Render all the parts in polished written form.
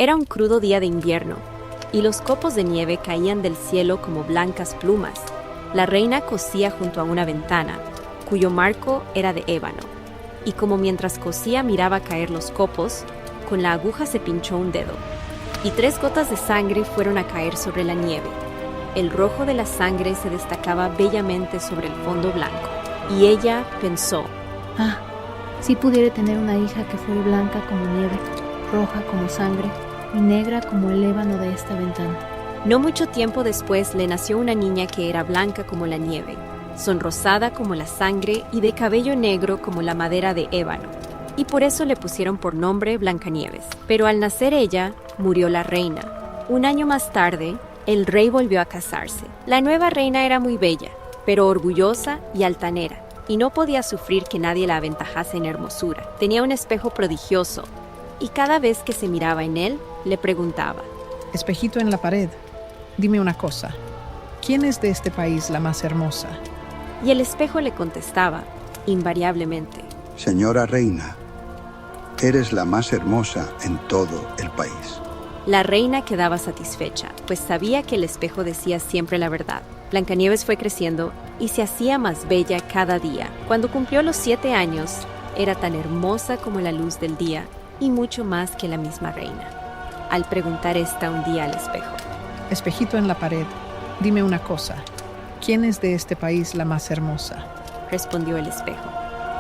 Era un crudo día de invierno, y los copos de nieve caían del cielo como blancas plumas. La reina cosía junto a una ventana, cuyo marco era de ébano, y como mientras cosía miraba caer los copos, con la aguja se pinchó un dedo, y 3 gotas de sangre fueron a caer sobre la nieve. El rojo de la sangre se destacaba bellamente sobre el fondo blanco, y ella pensó: si pudiera tener una hija que fuera blanca como nieve, roja como sangre y negra como el ébano de esta ventana. No mucho tiempo después le nació una niña que era blanca como la nieve, sonrosada como la sangre y de cabello negro como la madera de ébano, y por eso le pusieron por nombre Blancanieves. Pero al nacer ella, murió la reina. Un año más tarde, el rey volvió a casarse. La nueva reina era muy bella, pero orgullosa y altanera, y no podía sufrir que nadie la aventajase en hermosura. Tenía un espejo prodigioso, y cada vez que se miraba en él, le preguntaba: Espejito en la pared, dime una cosa, ¿quién es de este país la más hermosa? Y el espejo le contestaba, invariablemente: Señora reina, eres la más hermosa en todo el país. La reina quedaba satisfecha, pues sabía que el espejo decía siempre la verdad. Blancanieves fue creciendo y se hacía más bella cada día. Cuando cumplió los 7 años, era tan hermosa como la luz del día y mucho más que la misma reina. Al preguntar esta un día al espejo: Espejito en la pared, dime una cosa, ¿quién es de este país la más hermosa? Respondió el espejo: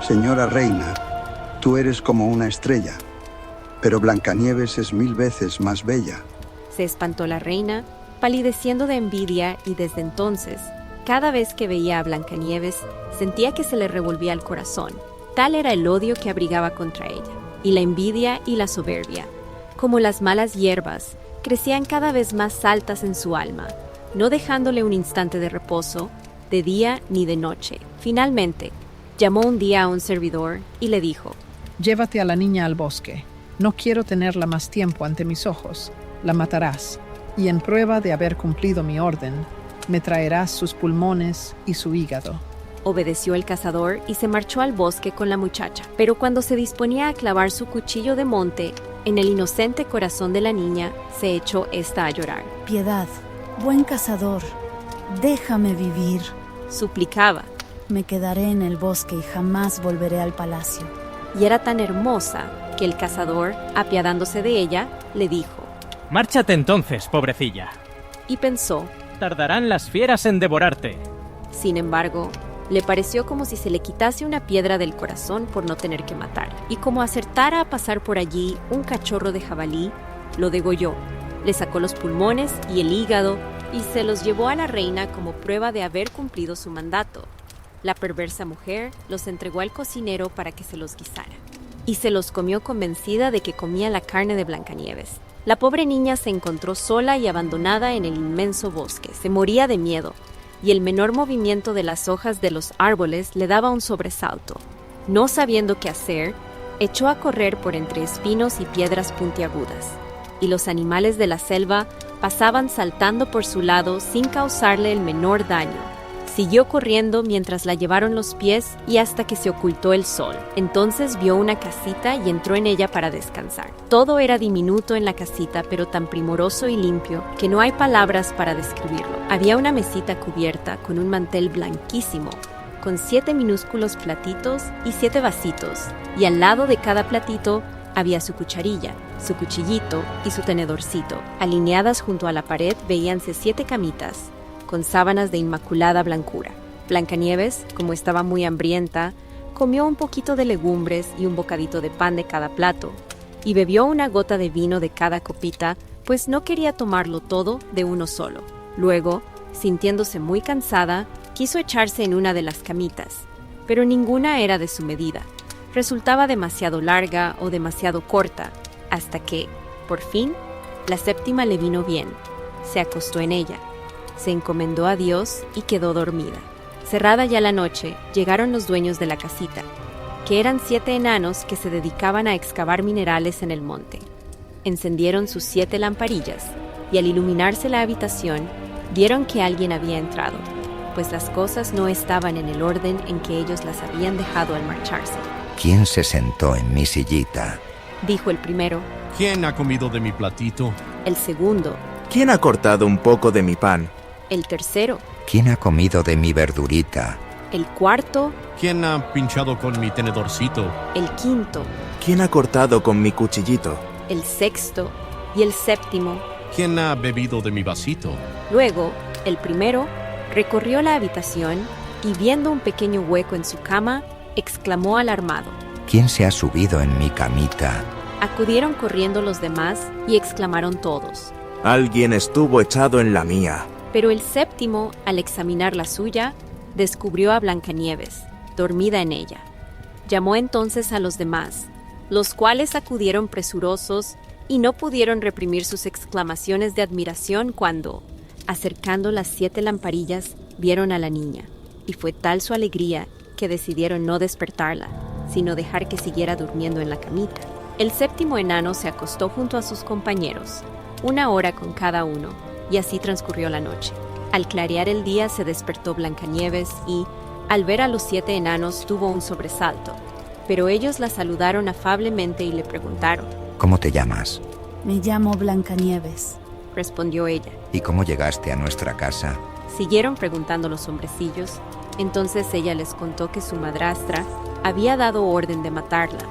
Señora reina, tú eres como una estrella, pero Blancanieves es 1000 veces más bella. Se espantó la reina, palideciendo de envidia, y desde entonces, cada vez que veía a Blancanieves, sentía que se le revolvía el corazón. Tal era el odio que abrigaba contra ella, y la envidia y la soberbia, como las malas hierbas, crecían cada vez más altas en su alma, no dejándole un instante de reposo, de día ni de noche. Finalmente, llamó un día a un servidor y le dijo: Llévate a la niña al bosque. No quiero tenerla más tiempo ante mis ojos. La matarás, y en prueba de haber cumplido mi orden, me traerás sus pulmones y su hígado. Obedeció el cazador y se marchó al bosque con la muchacha. Pero cuando se disponía a clavar su cuchillo de monte, en el inocente corazón de la niña se echó esta a llorar. Piedad, buen cazador, déjame vivir. Suplicaba. Me quedaré en el bosque y jamás volveré al palacio. Y era tan hermosa que el cazador, apiadándose de ella, le dijo: Márchate entonces, pobrecilla. Y pensó: Tardarán las fieras en devorarte. Sin embargo, le pareció como si se le quitase una piedra del corazón por no tener que matarla. Y como acertara a pasar por allí un cachorro de jabalí, lo degolló, le sacó los pulmones y el hígado y se los llevó a la reina como prueba de haber cumplido su mandato. La perversa mujer los entregó al cocinero para que se los guisara, y se los comió convencida de que comía la carne de Blancanieves. La pobre niña se encontró sola y abandonada en el inmenso bosque. Se moría de miedo, y el menor movimiento de las hojas de los árboles le daba un sobresalto. No sabiendo qué hacer, echó a correr por entre espinos y piedras puntiagudas, y los animales de la selva pasaban saltando por su lado sin causarle el menor daño. Siguió corriendo mientras la llevaron los pies y hasta que se ocultó el sol. Entonces vio una casita y entró en ella para descansar. Todo era diminuto en la casita, pero tan primoroso y limpio que no hay palabras para describirlo. Había una mesita cubierta con un mantel blanquísimo, con 7 minúsculos platitos y 7 vasitos, y al lado de cada platito había su cucharilla, su cuchillito y su tenedorcito. Alineadas junto a la pared veíanse 7 camitas, con sábanas de inmaculada blancura. Blancanieves, como estaba muy hambrienta, comió un poquito de legumbres y un bocadito de pan de cada plato, y bebió una gota de vino de cada copita, pues no quería tomarlo todo de uno solo. Luego, sintiéndose muy cansada, quiso echarse en una de las camitas, pero ninguna era de su medida. Resultaba demasiado larga o demasiado corta, hasta que, por fin, la 7ª le vino bien. Se acostó en ella. Se encomendó a Dios y quedó dormida. Cerrada ya la noche, llegaron los dueños de la casita, que eran 7 enanos que se dedicaban a excavar minerales en el monte. Encendieron sus 7 lamparillas, y al iluminarse la habitación, vieron que alguien había entrado, pues las cosas no estaban en el orden en que ellos las habían dejado al marcharse. ¿Quién se sentó en mi sillita? Dijo el primero. ¿Quién ha comido de mi platito? El segundo. ¿Quién ha cortado un poco de mi pan? El tercero. ¿Quién ha comido de mi verdurita? El cuarto. ¿Quién ha pinchado con mi tenedorcito? El quinto. ¿Quién ha cortado con mi cuchillito? El sexto. Y el séptimo. ¿Quién ha bebido de mi vasito? Luego, el primero recorrió la habitación y viendo un pequeño hueco en su cama, exclamó alarmado. ¿Quién se ha subido en mi camita? Acudieron corriendo los demás y exclamaron todos. Alguien estuvo echado en la mía. Pero el séptimo, al examinar la suya, descubrió a Blancanieves, dormida en ella. Llamó entonces a los demás, los cuales acudieron presurosos y no pudieron reprimir sus exclamaciones de admiración cuando, acercando las 7 lamparillas, vieron a la niña, y fue tal su alegría que decidieron no despertarla, sino dejar que siguiera durmiendo en la camita. El séptimo enano se acostó junto a sus compañeros, 1 hora con cada uno, y así transcurrió la noche. Al clarear el día se despertó Blancanieves y, al ver a los 7 enanos, tuvo un sobresalto. Pero ellos la saludaron afablemente y le preguntaron. ¿Cómo te llamas? Me llamo Blancanieves. Respondió ella. ¿Y cómo llegaste a nuestra casa? Siguieron preguntando los hombrecillos. Entonces ella les contó que su madrastra había dado orden de matarla,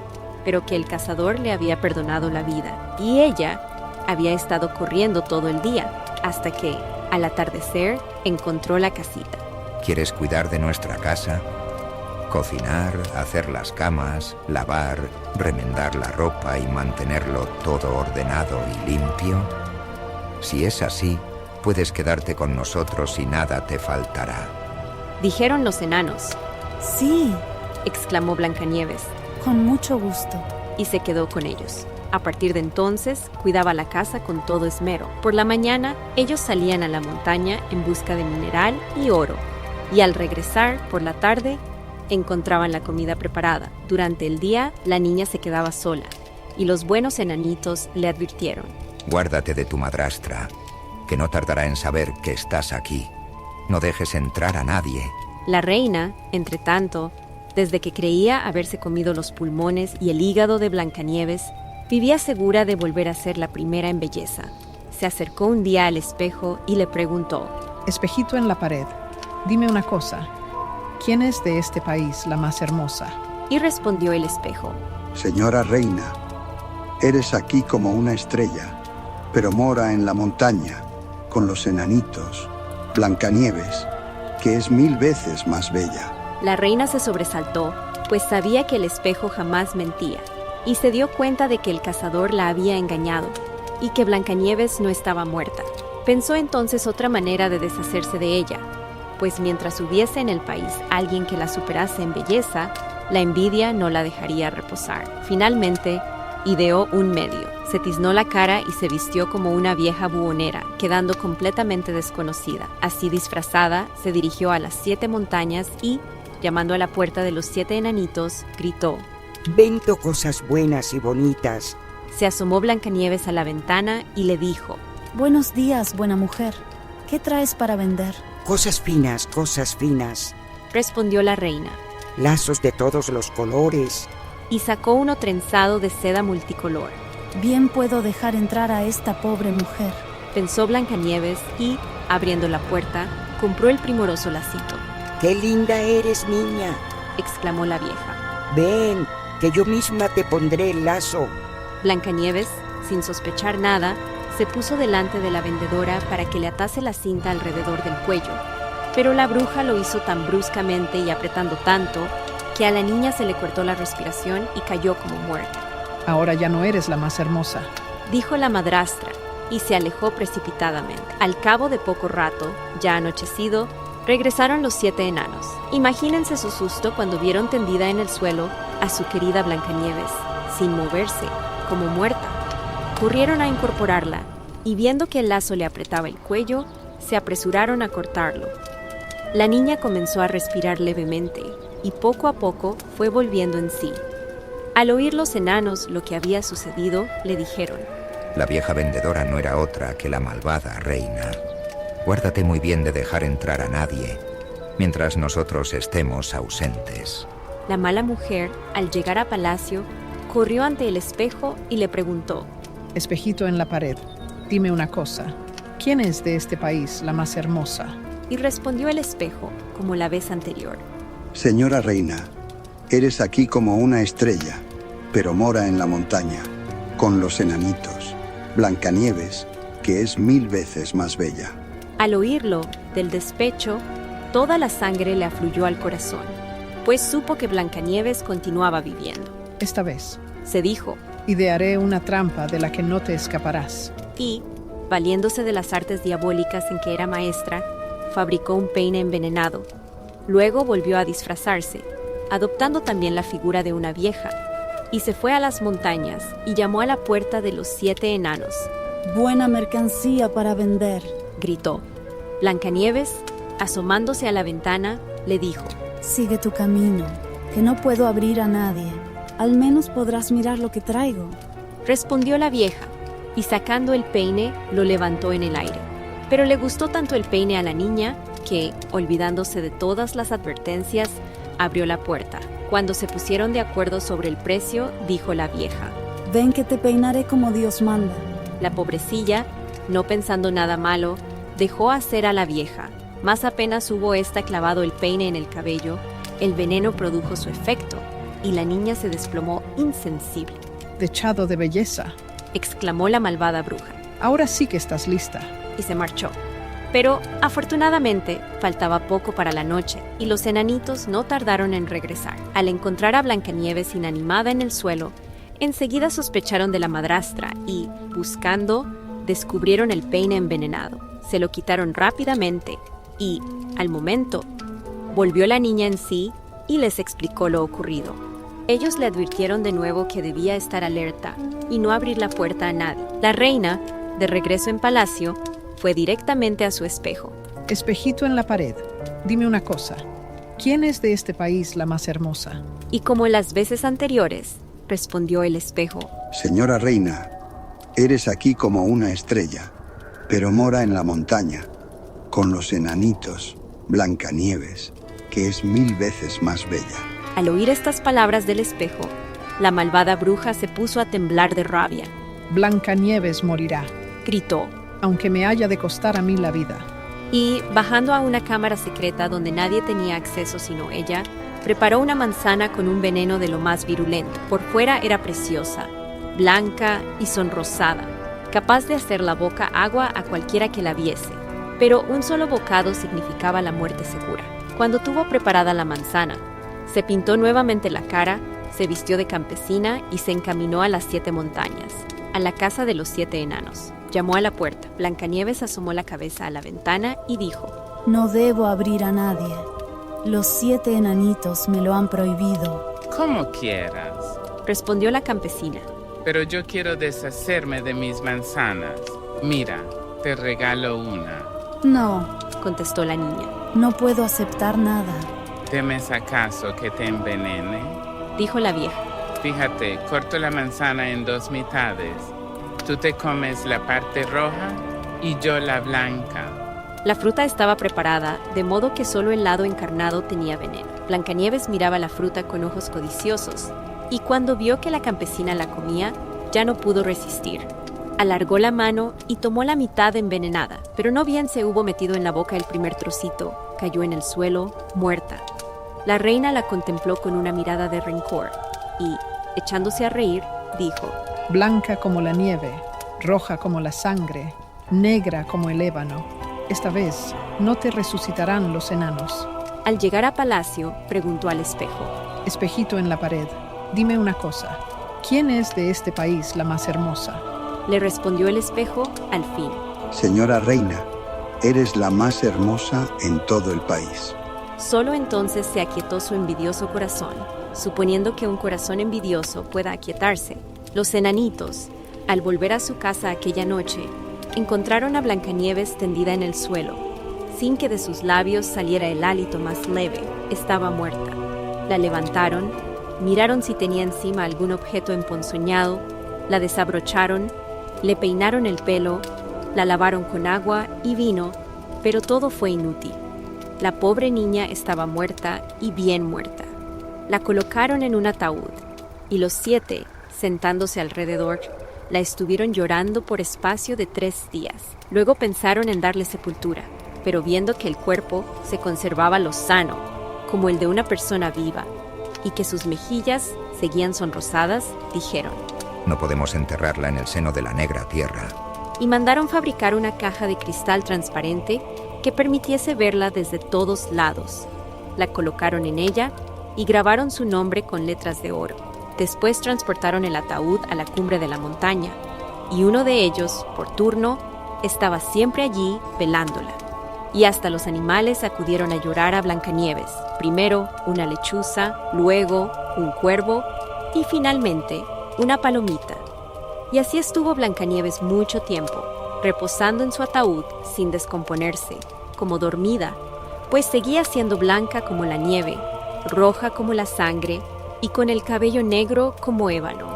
pero que el cazador le había perdonado la vida, y ella había estado corriendo todo el día, hasta que, al atardecer, encontró la casita. ¿Quieres cuidar de nuestra casa? Cocinar, hacer las camas, lavar, remendar la ropa y mantenerlo todo ordenado y limpio. Si es así, puedes quedarte con nosotros y nada te faltará. Dijeron los enanos. Sí, exclamó Blancanieves, con mucho gusto. y se quedó con ellos. A partir de entonces, cuidaba la casa con todo esmero. Por la mañana, ellos salían a la montaña en busca de mineral y oro, y al regresar, por la tarde, encontraban la comida preparada. Durante el día, la niña se quedaba sola, y los buenos enanitos le advirtieron. Guárdate de tu madrastra, que no tardará en saber que estás aquí. No dejes entrar a nadie. La reina, entre tanto, desde que creía haberse comido los pulmones y el hígado de Blancanieves, vivía segura de volver a ser la primera en belleza. Se acercó un día al espejo y le preguntó. Espejito en la pared, dime una cosa. ¿Quién es de este país la más hermosa? Y respondió el espejo. Señora reina, eres aquí como una estrella, pero mora en la montaña, con los enanitos, Blancanieves, que es 1000 veces más bella. La reina se sobresaltó, pues sabía que el espejo jamás mentía, y se dio cuenta de que el cazador la había engañado, y que Blancanieves no estaba muerta. Pensó entonces otra manera de deshacerse de ella, pues mientras hubiese en el país alguien que la superase en belleza, la envidia no la dejaría reposar. Finalmente, ideó un medio. Se tiznó la cara y se vistió como una vieja buhonera, quedando completamente desconocida. Así disfrazada, se dirigió a las 7 montañas y, llamando a la puerta de los 7 enanitos, gritó. Vendo cosas buenas y bonitas. Se asomó Blancanieves a la ventana y le dijo. Buenos días, buena mujer. ¿Qué traes para vender? Cosas finas, respondió la reina. Lazos de todos los colores. Y sacó uno trenzado de seda multicolor. Bien puedo dejar entrar a esta pobre mujer, pensó Blancanieves y, abriendo la puerta, compró el primoroso lacito. ¡Qué linda eres, niña!, exclamó la vieja. Ven, que yo misma te pondré el lazo. Blancanieves, sin sospechar nada, se puso delante de la vendedora para que le atase la cinta alrededor del cuello, pero la bruja lo hizo tan bruscamente y apretando tanto que a la niña se le cortó la respiración y cayó como muerta. Ahora ya no eres la más hermosa, dijo la madrastra, y se alejó precipitadamente. Al cabo de poco rato, ya anochecido, regresaron los 7 enanos. Imagínense su susto cuando vieron tendida en el suelo a su querida Blancanieves, sin moverse, como muerta. Corrieron a incorporarla, y viendo que el lazo le apretaba el cuello, se apresuraron a cortarlo. La niña comenzó a respirar levemente, y poco a poco fue volviendo en sí. Al oír los enanos lo que había sucedido, le dijeron. La vieja vendedora no era otra que la malvada reina. Guárdate muy bien de dejar entrar a nadie, mientras nosotros estemos ausentes. La mala mujer, al llegar a palacio, corrió ante el espejo y le preguntó. Espejito en la pared, dime una cosa. ¿Quién es de este país la más hermosa? Y respondió el espejo, como la vez anterior. Señora reina, eres aquí como una estrella, pero mora en la montaña, con los enanitos, Blancanieves, que es 1000 veces más bella. Al oírlo, del despecho, toda la sangre le afluyó al corazón, pues supo que Blancanieves continuaba viviendo. Esta vez, Se dijo, idearé una trampa de la que no te escaparás. y, valiéndose de las artes diabólicas en que era maestra, fabricó un peine envenenado. Luego volvió a disfrazarse, adoptando también la figura de una vieja, y se fue a las montañas y llamó a la puerta de los 7 enanos. Buena mercancía para vender. Gritó. Blancanieves, asomándose a la ventana, le dijo, Sigue tu camino, que no puedo abrir a nadie. Al menos podrás mirar lo que traigo. respondió la vieja, y sacando el peine, lo levantó en el aire. Pero le gustó tanto el peine a la niña que, olvidándose de todas las advertencias, abrió la puerta. Cuando se pusieron de acuerdo sobre el precio, dijo la vieja. Ven que te peinaré como Dios manda. La pobrecilla, no pensando nada malo, dejó hacer a la vieja, mas apenas hubo ésta clavado el peine en el cabello, el veneno produjo su efecto, y la niña se desplomó insensible. Dechado de belleza. Exclamó la malvada bruja, Ahora sí que estás lista. y se marchó. Pero, afortunadamente, faltaba poco para la noche, y los enanitos no tardaron en regresar. Al encontrar a Blancanieves inanimada en el suelo, enseguida sospecharon de la madrastra y, buscando, descubrieron el peine envenenado. Se lo quitaron rápidamente y, al momento, volvió la niña en sí y les explicó lo ocurrido. Ellos le advirtieron de nuevo que debía estar alerta y no abrir la puerta a nadie. La reina, de regreso en palacio, fue directamente a su espejo. Espejito en la pared, dime una cosa. ¿Quién es de este país la más hermosa? Y como en las veces anteriores, respondió el espejo, Señora reina, eres aquí como una estrella, pero mora en la montaña, con los enanitos, Blancanieves, que es 1000 veces más bella. Al oír estas palabras del espejo, la malvada bruja se puso a temblar de rabia. Blancanieves morirá, Gritó, aunque me haya de costar a mí la vida. y, bajando a una cámara secreta donde nadie tenía acceso sino ella, preparó una manzana con un veneno de lo más virulento. Por fuera era preciosa, blanca y sonrosada, capaz de hacer la boca agua a cualquiera que la viese. Pero un solo bocado significaba la muerte segura. Cuando tuvo preparada la manzana, se pintó nuevamente la cara, se vistió de campesina y se encaminó a las 7 montañas, a la casa de los 7 enanos. Llamó a la puerta. Blancanieves asomó la cabeza a la ventana y dijo, No debo abrir a nadie. Los 7 enanitos me lo han prohibido. Como quieras, respondió la campesina. pero yo quiero deshacerme de mis manzanas. Mira, te regalo una. No, Contestó la niña. no puedo aceptar nada. ¿Temes acaso que te envenene? Dijo la vieja. Fíjate, corto la manzana en 2 mitades. Tú te comes la parte roja y yo la blanca. La fruta estaba preparada, de modo que solo el lado encarnado tenía veneno. Blancanieves miraba la fruta con ojos codiciosos, y cuando vio que la campesina la comía, ya no pudo resistir. Alargó la mano y tomó la mitad envenenada, pero no bien se hubo metido en la boca el primer trocito, cayó en el suelo, muerta. La reina la contempló con una mirada de rencor y, echándose a reír, dijo, Blanca como la nieve, roja como la sangre, negra como el ébano. Esta vez no te resucitarán los enanos. Al llegar a palacio, preguntó al espejo, Espejito en la pared, dime una cosa. ¿Quién es de este país la más hermosa? Le respondió el espejo al fin. Señora reina, eres la más hermosa en todo el país. Solo entonces se aquietó su envidioso corazón, suponiendo que un corazón envidioso pueda aquietarse. Los enanitos, al volver a su casa aquella noche, encontraron a Blancanieves tendida en el suelo, sin que de sus labios saliera el hálito más leve. Estaba muerta. La levantaron, miraron si tenía encima algún objeto emponzoñado, la desabrocharon, le peinaron el pelo, la lavaron con agua y vino, pero todo fue inútil. La pobre niña estaba muerta y bien muerta. La colocaron en un ataúd, y los 7, sentándose alrededor, La estuvieron llorando por espacio de 3 días. Luego pensaron en darle sepultura, pero viendo que el cuerpo se conservaba lozano, como el de una persona viva, y que sus mejillas seguían sonrosadas, dijeron: No podemos enterrarla en el seno de la negra tierra. Y mandaron fabricar una caja de cristal transparente que permitiese verla desde todos lados. La colocaron en ella y grabaron su nombre con letras de oro. Después transportaron el ataúd a la cumbre de la montaña, y uno de ellos, por turno, estaba siempre allí velándola. Y hasta los animales acudieron a llorar a Blancanieves, primero una lechuza, luego un cuervo y finalmente una palomita. Y así estuvo Blancanieves mucho tiempo, reposando en su ataúd sin descomponerse, como dormida, pues seguía siendo blanca como la nieve, roja como la sangre y con el cabello negro como ébano.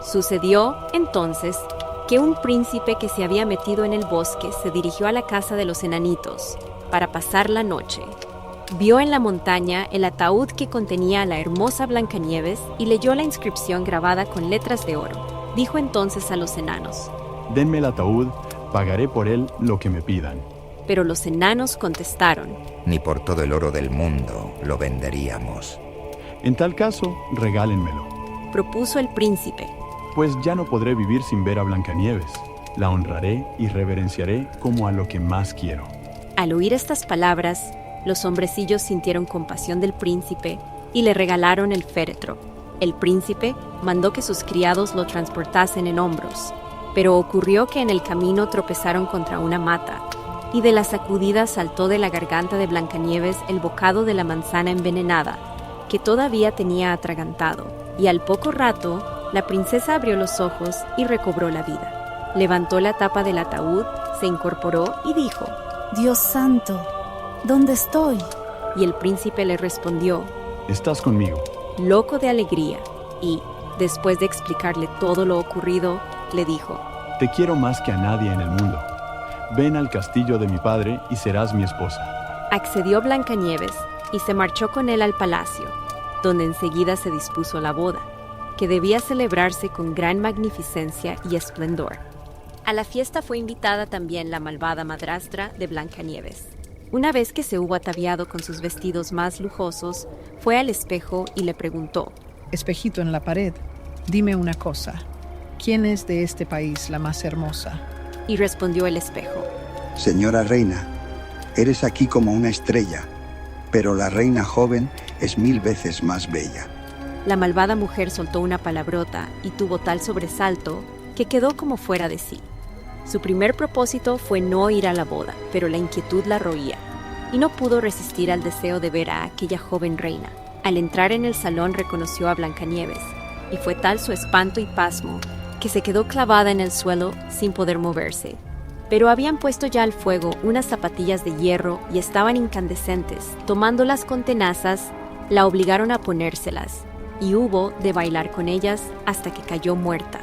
Sucedió, entonces, que un príncipe que se había metido en el bosque se dirigió a la casa de los enanitos para pasar la noche. Vio en la montaña el ataúd que contenía a la hermosa Blancanieves y leyó la inscripción grabada con letras de oro. Dijo entonces a los enanos: Denme el ataúd, pagaré por él lo que me pidan. Pero los enanos contestaron: Ni por todo el oro del mundo lo venderíamos. En tal caso, regálenmelo. Propuso el príncipe: Pues ya no podré vivir sin ver a Blancanieves. La honraré y reverenciaré como a lo que más quiero. Al oír estas palabras, los hombrecillos sintieron compasión del príncipe y le regalaron el féretro. El príncipe mandó que sus criados lo transportasen en hombros, pero ocurrió que en el camino tropezaron contra una mata, y de la sacudida saltó de la garganta de Blancanieves el bocado de la manzana envenenada, que todavía tenía atragantado, y al poco rato la princesa abrió los ojos y recobró la vida. Levantó la tapa del ataúd, se incorporó y dijo: Dios santo, ¿dónde estoy? Y el príncipe le respondió: Estás conmigo. Loco de alegría, y, después de explicarle todo lo ocurrido, le dijo: Te quiero más que a nadie en el mundo. Ven al castillo de mi padre y serás mi esposa. Accedió Blancanieves y se marchó con él al palacio, donde enseguida se dispuso la boda, que debía celebrarse con gran magnificencia y esplendor. A la fiesta fue invitada también la malvada madrastra de Blancanieves. Una vez que se hubo ataviado con sus vestidos más lujosos, fue al espejo y le preguntó: Espejito en la pared, dime una cosa. ¿Quién es de este país la más hermosa? Y respondió el espejo: Señora reina, eres aquí como una estrella, pero la reina joven es 1000 veces más bella. La malvada mujer soltó una palabrota y tuvo tal sobresalto que quedó como fuera de sí. Su primer propósito fue no ir a la boda, pero la inquietud la roía, y no pudo resistir al deseo de ver a aquella joven reina. Al entrar en el salón reconoció a Blancanieves, y fue tal su espanto y pasmo que se quedó clavada en el suelo sin poder moverse. Pero habían puesto ya al fuego unas zapatillas de hierro y estaban incandescentes. Tomándolas con tenazas, la obligaron a ponérselas, y hubo de bailar con ellas hasta que cayó muerta.